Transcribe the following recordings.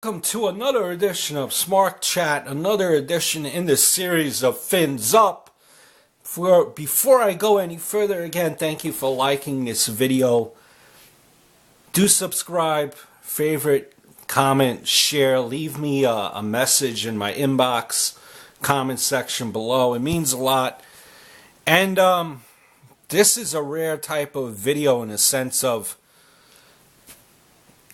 Welcome to another edition of Smart Chat, another edition in the series of Fins Up. Before I go any further, again, thank you for liking this video. Do subscribe, favorite, comment, share, leave me a message in my inbox, comment section below. It means a lot. And this is a rare type of video in the sense of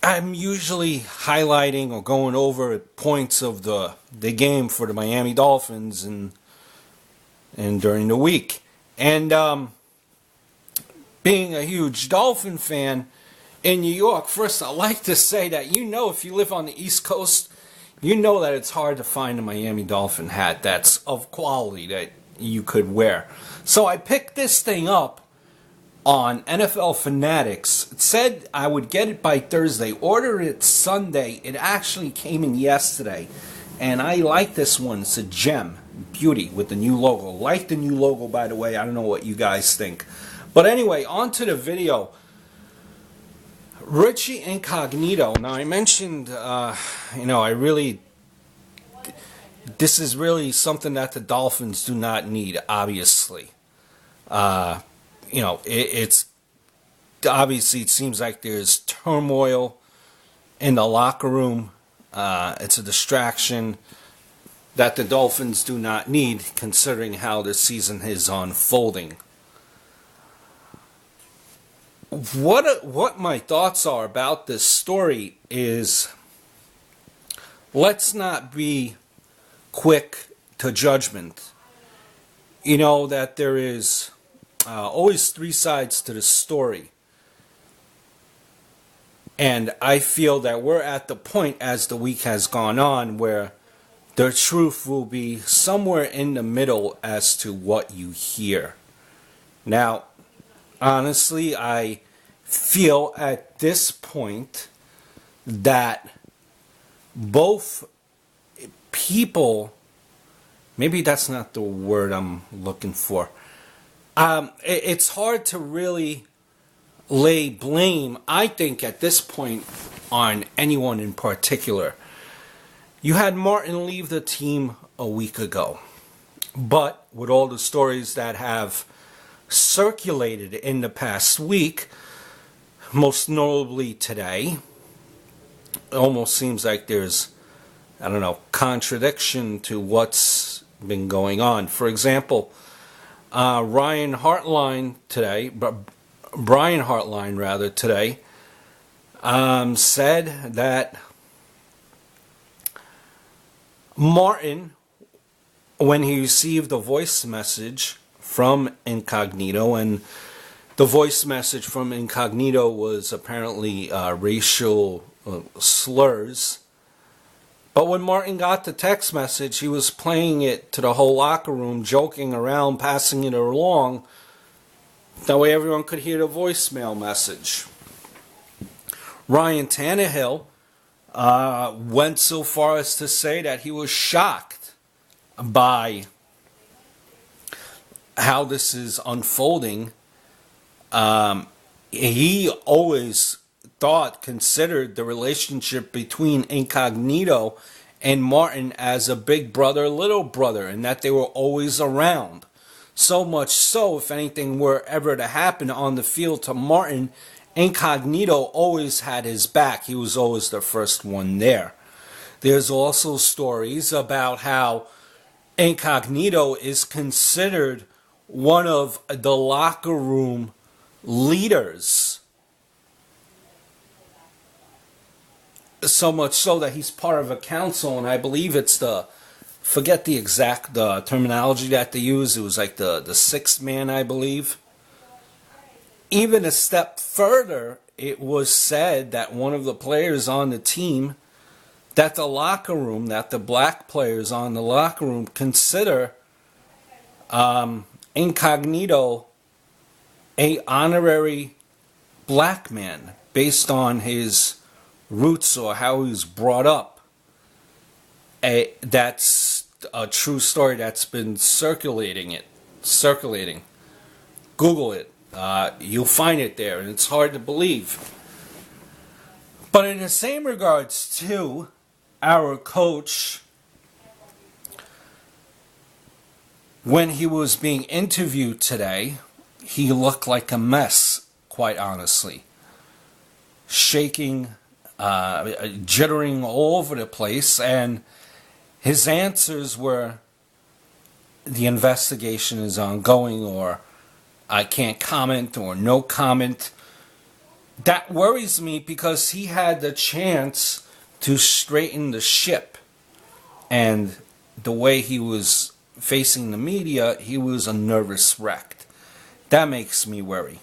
I'm usually highlighting or going over points of the game for the Miami Dolphins and during the week. And being a huge Dolphin fan in New York, first I'd like to say that if you live on the East Coast, you know that it's hard to find a Miami Dolphin hat that's of quality that you could wear. So I picked this thing up on NFL Fanatics. It said I would get it by Thursday. Ordered it Sunday. It actually came in yesterday. And I like this one. It's a gem. Beauty with the new logo. Like the new logo, by the way. I don't know what you guys think. But anyway, on to the video. Richie Incognito. Now, I mentioned, this is really something that the Dolphins do not need, obviously. It's obviously, it seems like there's turmoil in the locker room. It's a distraction that the Dolphins do not need, considering how the season is unfolding. What my thoughts are about this story is, let's not be quick to judgment. You know that there is always three sides to the story. And I feel that we're at the point as the week has gone on where the truth will be somewhere in the middle as to what you hear. Now, honestly, I feel at this point that both people, maybe that's not the word I'm looking for. It's hard to really lay blame, I think, at this point on anyone in particular. You had Martin leave the team a week ago. But with all the stories that have circulated in the past week, most notably today, it almost seems like there's, contradiction to what's been going on. For example, Brian Hartline today, said that Martin, when he received a voice message from Incognito, and the voice message from Incognito was apparently racial slurs. But when Martin got the text message, he was playing it to the whole locker room, joking around, passing it along. That way everyone could hear the voicemail message. Ryan Tannehill went so far as to say that he was shocked by how this is unfolding. He always considered the relationship between Incognito and Martin as a big brother, little brother, and that they were always around. So much so, if anything were ever to happen on the field to Martin, Incognito always had his back. He was always the first one there. There's also stories about how Incognito is considered one of the locker room leaders. So much so that he's part of a council, and I believe it's forget the exact terminology that they use. It was like the sixth man, I believe. Even a step further, it was said that one of the players on the team, that the black players on the locker room consider Incognito a honorary black man based on his roots or how he was brought up. That's a true story that's been circulating. Google it. You'll find it there, and it's hard to believe. But in the same regards too, our coach, when he was being interviewed today, he looked like a mess, quite honestly. Shaking, jittering all over the place, and his answers were, the investigation is ongoing, or I can't comment, or no comment. That worries me because he had the chance to straighten the ship, and the way he was facing the media, he was a nervous wreck. That makes me worry.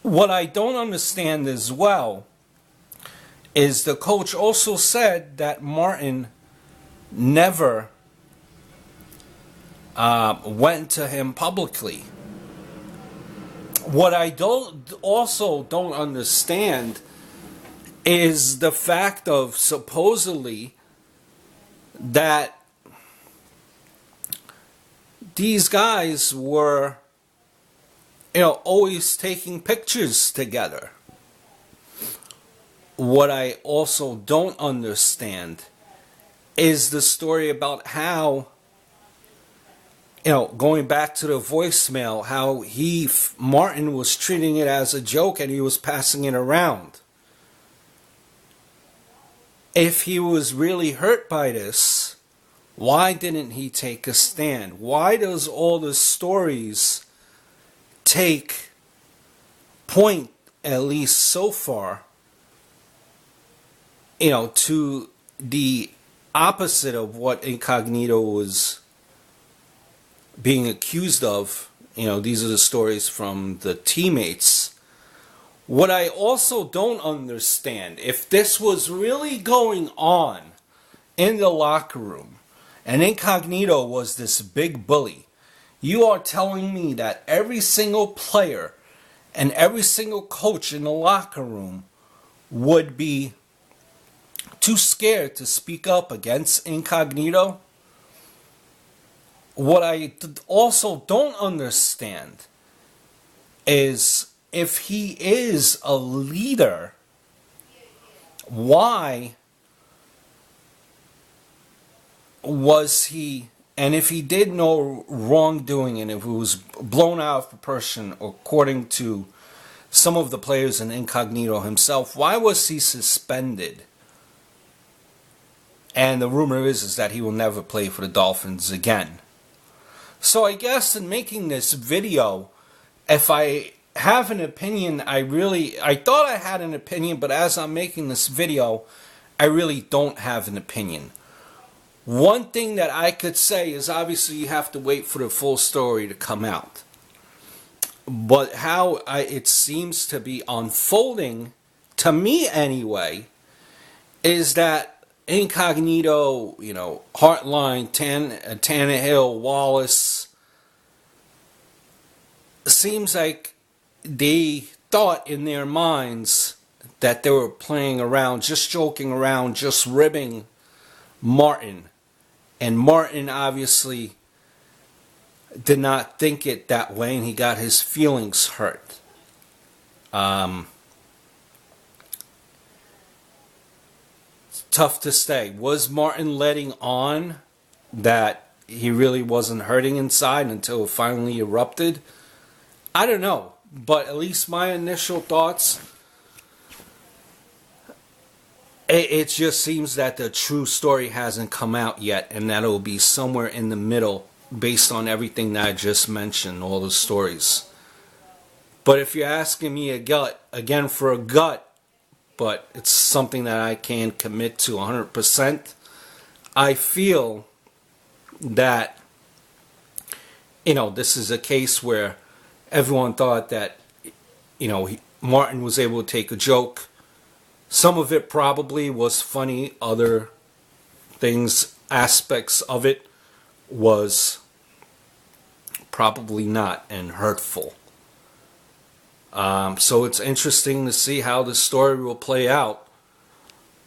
What I don't understand as well is the coach also said that Martin never went to him publicly. What I also don't understand is the fact of supposedly that these guys were, always taking pictures together. What I also don't understand is the story about how, going back to the voicemail, how Martin was treating it as a joke and he was passing it around. If he was really hurt by this, why didn't he take a stand? Why does all the stories take point, at least so far, to the opposite of what Incognito was being accused of? These are the stories from the teammates. What I also don't understand, if this was really going on in the locker room, and Incognito was this big bully, you are telling me that every single player and every single coach in the locker room would be too scared to speak up against Incognito? What I also don't understand is, if he is a leader, why was he, and if he did no wrongdoing, and if it was blown out of proportion according to some of the players and Incognito himself, why was he suspended? And the rumor is that he will never play for the Dolphins again. So I guess in making this video, if I have an opinion, I thought I had an opinion, but as I'm making this video, I really don't have an opinion. One thing that I could say is, obviously you have to wait for the full story to come out. But how it seems to be unfolding, to me anyway, is that Incognito, Hartline, Tannehill, Wallace, seems like they thought in their minds that they were playing around, just joking around, just ribbing Martin. And Martin obviously did not think it that way, and he got his feelings hurt. It's tough to say. Was Martin letting on that he really wasn't hurting inside until it finally erupted? I don't know. But at least my initial thoughts, it just seems that the true story hasn't come out yet, and that it will be somewhere in the middle based on everything that I just mentioned, all the stories. But if you're asking me again for a gut, but it's something that I can commit to 100%, I feel that, this is a case where everyone thought that, Martin was able to take a joke. Some of it probably was funny. Other things, aspects of it, was probably not, and hurtful. So it's interesting to see how the story will play out.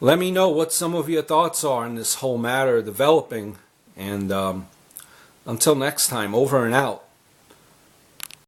Let me know what some of your thoughts are on this whole matter developing. And until next time, over and out.